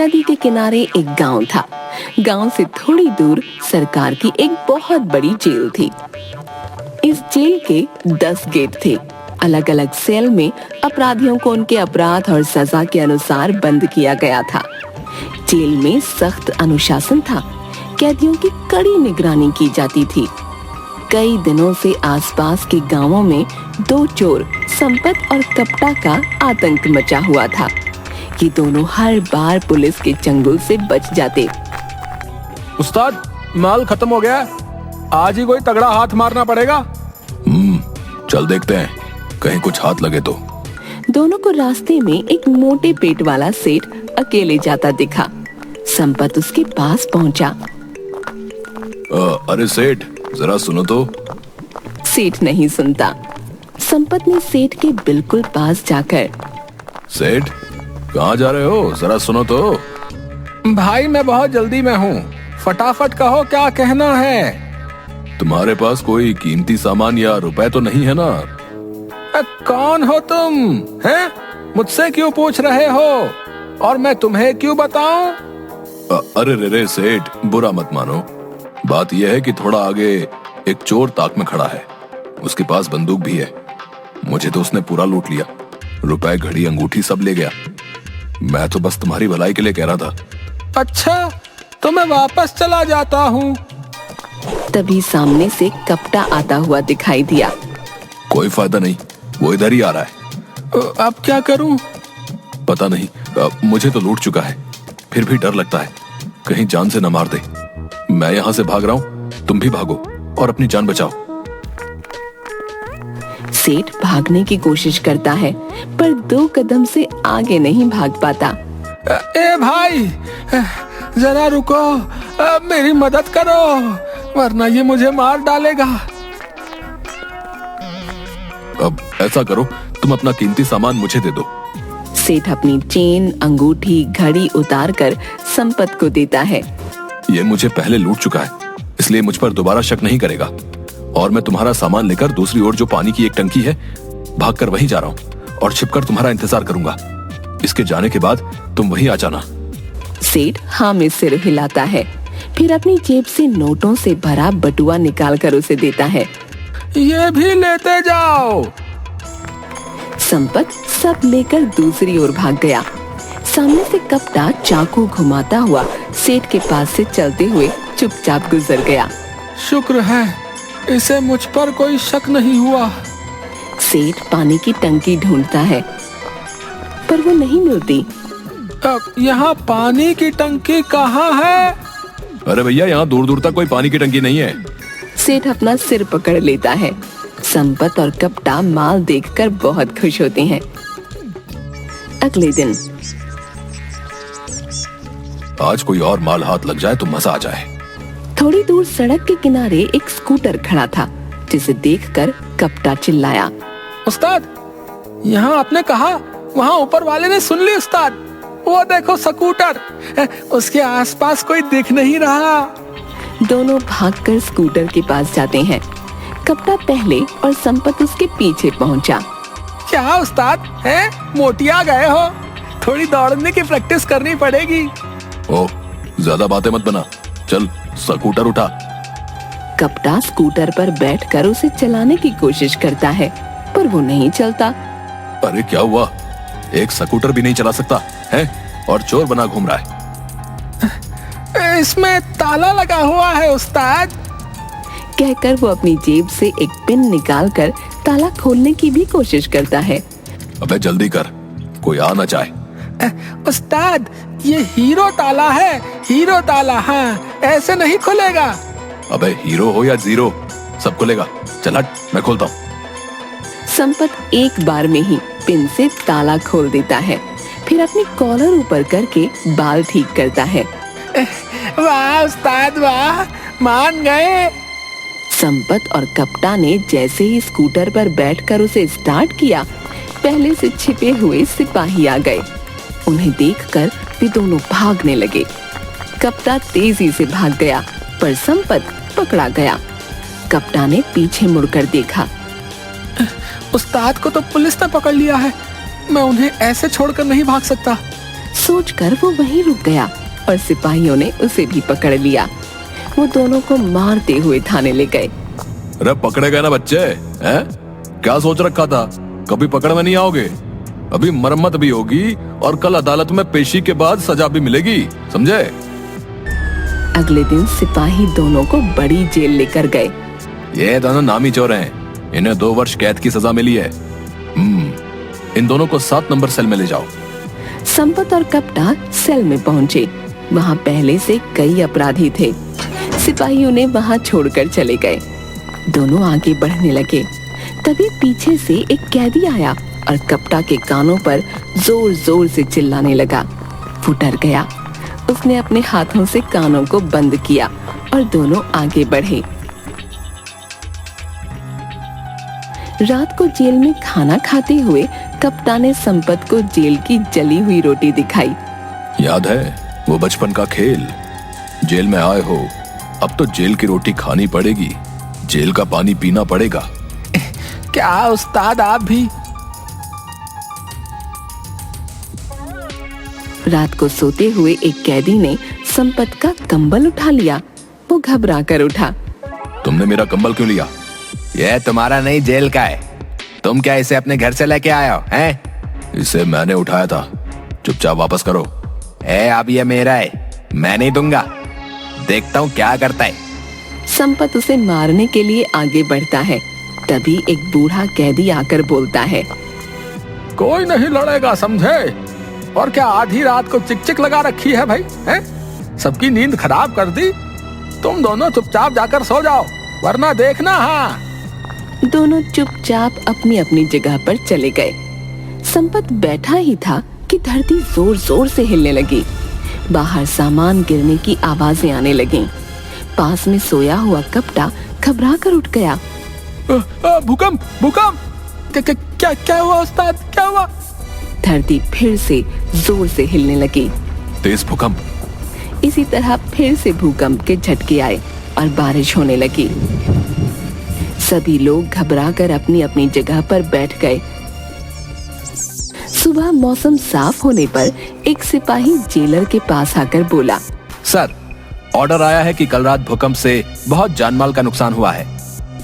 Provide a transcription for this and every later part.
नदी के किनारे एक गांव था। गांव से थोड़ी दूर सरकार की एक बहुत बड़ी जेल थी। इस जेल के 10 गेट थे। अलग अलग सेल में अपराधियों को उनके अपराध और सजा के अनुसार बंद किया गया था। जेल में सख्त अनुशासन था। कैदियों की कड़ी निगरानी की जाती थी। कई दिनों से आसपास के गांवों में 2 चोर संपत और कपटा का आतंक मचा हुआ था। ये दोनों हर बार पुलिस के चंगुल से बच जाते। उस्ताद, माल खत्म हो गया, आज ही कोई तगड़ा हाथ मारना पड़ेगा। चल देखते हैं, कहीं कुछ हाथ लगे तो। दोनों को रास्ते में एक मोटे पेट वाला सेठ अकेले जाता दिखा। संपत उसके पास पहुंचा। अरे सेठ, जरा सुनो तो। सेठ नहीं सुनता। संपत ने सेठ के बिल्कुल पास जाकर, सेठ कहाँ जा रहे हो, जरा सुनो तो। भाई मैं बहुत जल्दी में हूँ, फटाफट कहो क्या कहना है। तुम्हारे पास कोई कीमती सामान या रुपए तो नहीं है ना? कौन हो तुम? हैं? मुझसे क्यों पूछ रहे हो और मैं तुम्हें क्यों बताऊं? अरे रे सेठ, बुरा मत मानो। बात यह है कि थोड़ा आगे एक चोर ताक में खड़ा है। उसके पास बंदूक भी है। मुझे तो उसने पूरा लूट लिया। रुपए, घड़ी, अंगूठी सब ले गया। मैं तो बस तुम्हारी भलाई के लिए कह रहा था। अच्छा, तो मैं वापस चला जाता हूँ। तभी सामने से कपटा आता हुआ दिखाई दिया। कोई फायदा नहीं, वो इधर ही आ रहा है। अब क्या करूँ? पता नहीं, मुझे तो लूट चुका है। फिर भी डर लगता है कहीं जान से न मार दे। मैं यहाँ से भाग रहा हूँ, तुम भी भागो और अपनी जान बचाओ। सेठ भागने की कोशिश करता है पर 2 कदम से आगे नहीं भाग पाता। ए भाई, जरा रुको, मेरी मदद करो वरना ये मुझे मार डालेगा। अब ऐसा करो, तुम अपना कीमती सामान मुझे दे दो। सेठ अपनी चेन, अंगूठी, घड़ी उतार कर संपत को देता है। ये मुझे पहले लूट चुका है, इसलिए मुझ पर दोबारा शक नहीं करेगा। और मैं तुम्हारा सामान लेकर दूसरी ओर जो पानी की एक टंकी है, भागकर वहीं जा रहा हूँ और छिपकर तुम्हारा इंतजार करूंगा। इसके जाने के बाद तुम वहीं आ जाना। सेठ हाँ में सिर हिलाता है, फिर अपनी जेब से नोटों से भरा बटुआ निकालकर उसे देता है। ये भी लेते जाओ। संपत सब लेकर दूसरी ओर भाग गया। सामने से कपटा चाकू घुमाता हुआ सेठ के पास से चलते हुए चुपचाप गुजर गया। शुक्र है इसे मुझ पर कोई शक नहीं हुआ। सेठ पानी की टंकी ढूंढता है पर वो नहीं मिलती। अब यहाँ पानी की टंकी कहाँ है? अरे भैया, यहाँ दूर दूर तक कोई पानी की टंकी नहीं है। सेठ अपना सिर पकड़ लेता है। संपत और कपटा माल देखकर बहुत खुश होते हैं। अगले दिन आज कोई और माल हाथ लग जाए तो मजा आ जाए। थोड़ी दूर सड़क के किनारे एक स्कूटर खड़ा था, जिसे देखकर कपटा चिल्लाया। उस्ताद, यहाँ आपने कहा, वहाँ ऊपर वाले ने सुन ली उस्ताद। वो देखो स्कूटर, उसके आसपास कोई दिख नहीं रहा। दोनों भागकर स्कूटर के पास जाते हैं। कपटा पहले और संपत उसके पीछे पहुंचा। क्या उस्ताद, हैं? मोटिया गए हो? थोड़ी दौड़ने की प्रैक्टिस करनी पड़ेगी। ओ, ज्यादा बातें मत बना, चल स्कूटर उठा। कपटा स्कूटर पर बैठकर उसे चलाने की कोशिश करता है पर वो नहीं चलता। अरे क्या हुआ, एक स्कूटर भी नहीं चला सकता है और चोर बना घूम रहा है। इसमें ताला लगा हुआ है उस्ताद। कहकर वो अपनी जेब से एक पिन निकालकर ताला खोलने की भी कोशिश करता है। अबे जल्दी कर, कोई आ ना जाए। उस्ताद, ये हीरो ताला है, हीरो ताला। हाँ, ऐसे नहीं खुलेगा। अबे हीरो हो या जीरो, सब खुलेगा। चल हट, मैं खोलता हूँ। संपत एक बार में ही पिन से ताला खोल देता है, फिर अपनी कॉलर ऊपर करके बाल ठीक करता है। वाह उस्ताद वाह, मान गए। संपत और कपटा ने जैसे ही स्कूटर पर बैठकर उसे स्टार्ट किया, पहले से छिपे हुए सिपाही आ गए। उन्हें देखकर वे दोनों भागने लगे। कपटा तेजी से भाग गया पर संपत पकड़ा गया। कपटा ने पीछे मुड़कर देखा। उस्ताद को तो पुलिस ने पकड़ लिया है, मैं उन्हें ऐसे छोड़कर नहीं भाग सकता। सोचकर वो वहीं रुक गया और सिपाहियों ने उसे भी पकड़ लिया। वो दोनों को मारते हुए थाने ले गए। अरे पकड़े गए ना बच्चे, हैं? क्या सोच रखा था, कभी पकड़ में नहीं आओगे? अभी मरम्मत भी होगी और कल अदालत में पेशी के बाद सजा भी मिलेगी, समझे? अगले दिन सिपाही दोनों को बड़ी जेल लेकर गए। ये दोनों नामी चोर हैं, इन्हें 2 वर्ष कैद की सजा मिली है। इन दोनों को 7 नंबर सेल में ले जाओ। संपत और कपटा सेल में पहुंचे। वहां पहले से कई अपराधी थे। सिपाहियों ने वहां छोड़कर चले गए। दोनों आगे बढ़ने लगे। तभी पीछे से एक कैदी आया और कपटा के कानों पर जोर जोर से चिल्लाने लगा। वो डर गया। उसने अपने हाथों से कानों को बंद किया और दोनों आगे बढ़े। रात को जेल में खाना खाते हुए कप्तान ने संपत को जेल की जली हुई रोटी दिखाई। याद है वो बचपन का खेल? जेल में आए हो, अब तो जेल की रोटी खानी पड़ेगी, जेल का पानी पीना पड़ेगा। क्या उस्ताद आप भी? रात को सोते हुए एक कैदी ने संपत का कंबल उठा लिया। वो घबरा कर उठा। तुमने मेरा कंबल क्यों लिया? यह तुम्हारा नहीं, जेल का है। तुम क्या इसे अपने घर से लेके आए हो, हैं? इसे मैंने उठाया था, चुपचाप वापस करो। अब ये मेरा है, मैं नहीं दूंगा। देखता हूँ क्या करता है। संपत उसे मारने के लिए आगे बढ़ता है। तभी एक बूढ़ा कैदी आकर बोलता है, कोई नहीं लड़ेगा, समझे? और क्या आधी रात को चिक लगा रखी है भाई, हैं? सबकी नींद खराब कर दी। तुम दोनों चुपचाप जाकर सो जाओ, वरना देखना। हाँ। दोनों चुपचाप अपनी अपनी जगह पर चले गए। संपत बैठा ही था कि धरती जोर जोर से हिलने लगी। बाहर सामान गिरने की आवाजें आने लगीं। पास में सोया हुआ कपटा घबरा कर उठ गया। भूकंप, भूकंप! क्या हुआ उस्ताद, क्या हुआ? धरती फिर से जोर से हिलने लगी। तेज भूकंप! इसी तरह फिर से भूकंप के झटके आए और बारिश होने लगी। सभी लोग घबराकर अपनी अपनी जगह पर बैठ गए। सुबह मौसम साफ होने पर एक सिपाही जेलर के पास आकर बोला, सर, ऑर्डर आया है कि कल रात भूकंप से बहुत जानमाल का नुकसान हुआ है।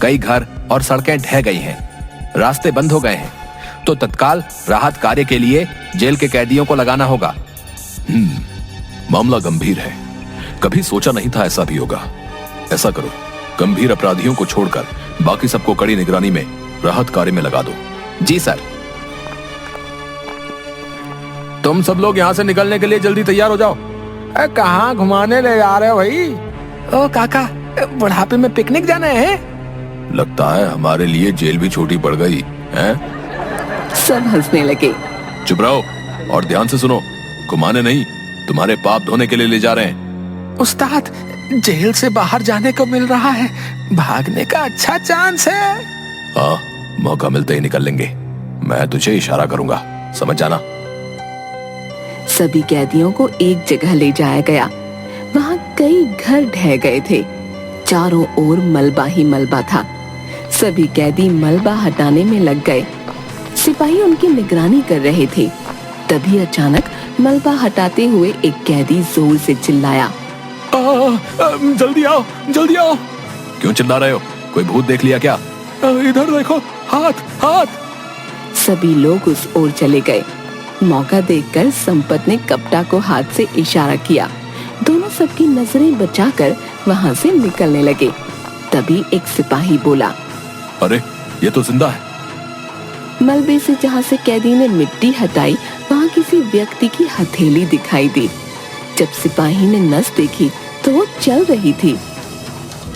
कई घर और सड़कें ढह गई हैं, रास्ते बंद हो गए हैं, तो तत्काल राहत कार्य के लिए जेल के कैदियों को लगाना होगा। मामला गंभीर है, कभी सोचा नहीं था ऐसा भी होगा। ऐसा करो, गंभीर अपराधियों को छोड़कर बाकी सबको कड़ी निगरानी में राहत कार्य में लगा दो। जी सर। तुम सब लोग यहाँ से निकलने के लिए जल्दी तैयार हो जाओ। कहाँ घुमाने ले जा रहे हो भाई? ओ काका, बुढ़ापे में पिकनिक जाना है? लगता है हमारे लिए जेल भी छोटी पड़ गई है। सब हंसने लगे। चुप रहो और ध्यान से सुनो, घुमाने नहीं, तुम्हारे पाप धोने के लिए ले जा रहे हैं। उस्ताद, जेल से बाहर जाने को मिल रहा है, भागने का अच्छा चांस है। हाँ, मौका मिलते ही निकल लेंगे। मैं तुझे इशारा करूंगा, समझ जाना। सभी कैदियों को एक जगह ले जाया गया। वहाँ कई घर ढह गए थे। चारों ओर मलबा ही मलबा था। सभी कैदी मलबा हटाने में लग गए। सिपाही उनकी निगरानी कर रहे थे। तभी अचानक मलबा हटाते हुए एक कैदी जोर से चिल्लाया, जल्दी आओ, जल्दी आओ! क्यों चिल्ला रहे हो? कोई भूत देख लिया क्या? इधर देखो, हाथ, हाथ! सभी लोग उस ओर चले गए। मौका देखकर संपत ने कपटा को हाथ से इशारा किया। दोनों सबकी नजरें बचाकर वहां से निकलने लगे। तभी एक सिपाही बोला, अरे ये तो जिंदा है। मलबे से जहाँ से कैदी ने मिट्टी हटाई, वहाँ किसी व्यक्ति की हथेली दिखाई दी। जब सिपाही ने नस देखी तो वो चल रही थी।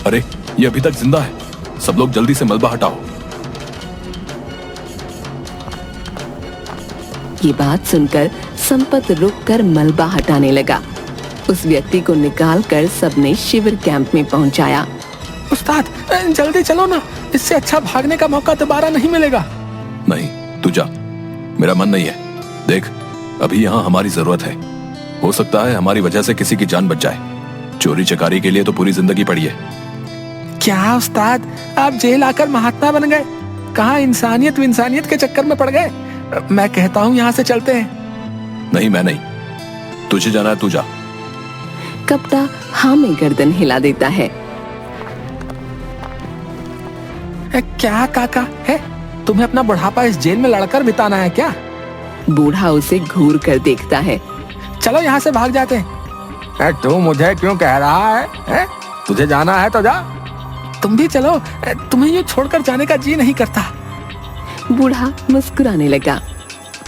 अरे ये अभी तक जिंदा है, सब लोग जल्दी से मलबा हटाओ। ये बात सुनकर संपत रुककर मलबा हटाने लगा। उस व्यक्ति को निकालकर सबने शिविर कैंप में पहुंचाया। उस्ताद, जल्दी चलो ना, इससे अच्छा भागने का मौका दोबारा नहीं मिलेगा। नहीं, तू जा, मेरा मन नहीं है। देख, अभी यहाँ हमारी जरूरत है। हो सकता है हमारी वजह से किसी की जान बच जाए। चोरी चकारी के लिए तो पूरी जिंदगी पड़ी है। क्या उस्ताद, आप जेल आकर महात्मा बन गए? कहाँ इंसानियत के चक्कर में पड़ गए? मैं कहता हूँ यहाँ से चलते हैं। नहीं, मैं नहीं, तुझे जाना है तू जा। कप्ता हाँ में गर्दन हिला देता है। क्या काका है, तुम्हें अपना बुढ़ापा इस जेल में लड़कर बिताना है क्या? बूढ़ा उसे घूर कर देखता है। चलो यहाँ से भाग जाते हैं। तू मुझे क्यों कह रहा है? तुझे जाना है तो जा। तुम भी चलो, तुम्हें यूँ छोड़कर जाने का जी नहीं करता। बूढ़ा मुस्कुराने लगा।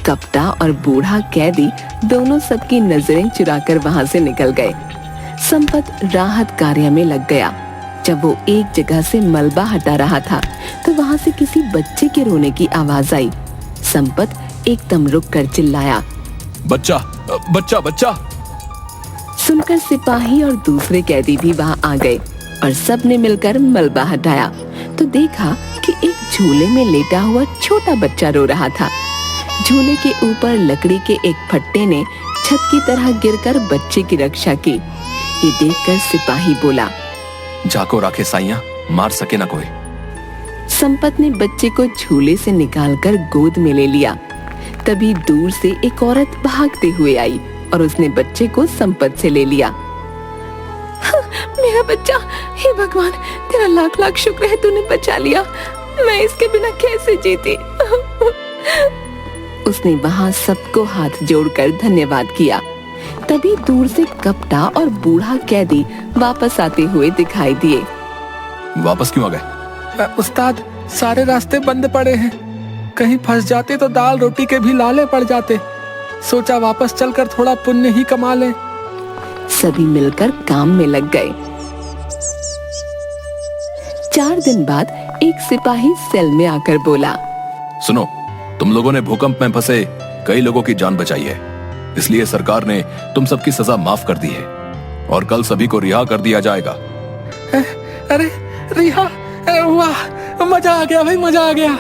कप्ता और बूढ़ा कैदी दोनों सबकी नजरें चुराकर वहां से निकल गए। संपत राहत कार्य में लग गया। जब वो एक जगह से मलबा हटा रहा था तो वहां से किसी बच्चे के रोने की आवाज आई। संपत एकदम रुक कर चिल्लाया, बच्चा बच्चा बच्चा। सुनकर सिपाही और दूसरे कैदी भी वहां आ गए और सब ने मिलकर मलबा हटाया तो देखा कि एक झूले में लेटा हुआ छोटा बच्चा रो रहा था। झूले के ऊपर लकड़ी के एक फट्टे ने छत की तरह गिरकर बच्चे की रक्षा की। ये देखकर सिपाही बोला, जाको राखे साइया, मार सके ना कोई। संपत ने बच्चे को झूले से निकालकर गोद में ले लिया। तभी दूर से एक औरत भागते हुए आई और उसने बच्चे को संपत से ले लिया। मेरा बच्चा, हे भगवान, तेरा लाख लाख शुक्र है, तूने बचा लिया। मैं इसके बिना कैसे जीती। उसने वहां सबको हाथ जोड़कर धन्यवाद किया। तभी दूर से कप्ता और बूढ़ा कैदी वापस आते हुए दिखाई दिए। वापस क्यों आ गए? उस्ताद, सारे रास्ते बंद पड़े हैं। कहीं फंस जाते तो दाल रोटी के भी लाले पड़ जाते। सोचा वापस चलकर थोड़ा पुण्य ही कमा लें। सभी मिलकर काम में लग गए। 4 दिन बाद एक सिपाही सेल में आकर बोला, सुनो, तुम लोगों ने भूकंप में फंसे कई लोगों की जान बचाई है, इसलिए सरकार ने तुम सबकी सजा माफ कर दी है और कल सभी को रिहा कर दिया जाएगा। अरे रिहा, वाह, मजा आ गया भाई, मजा आ गया।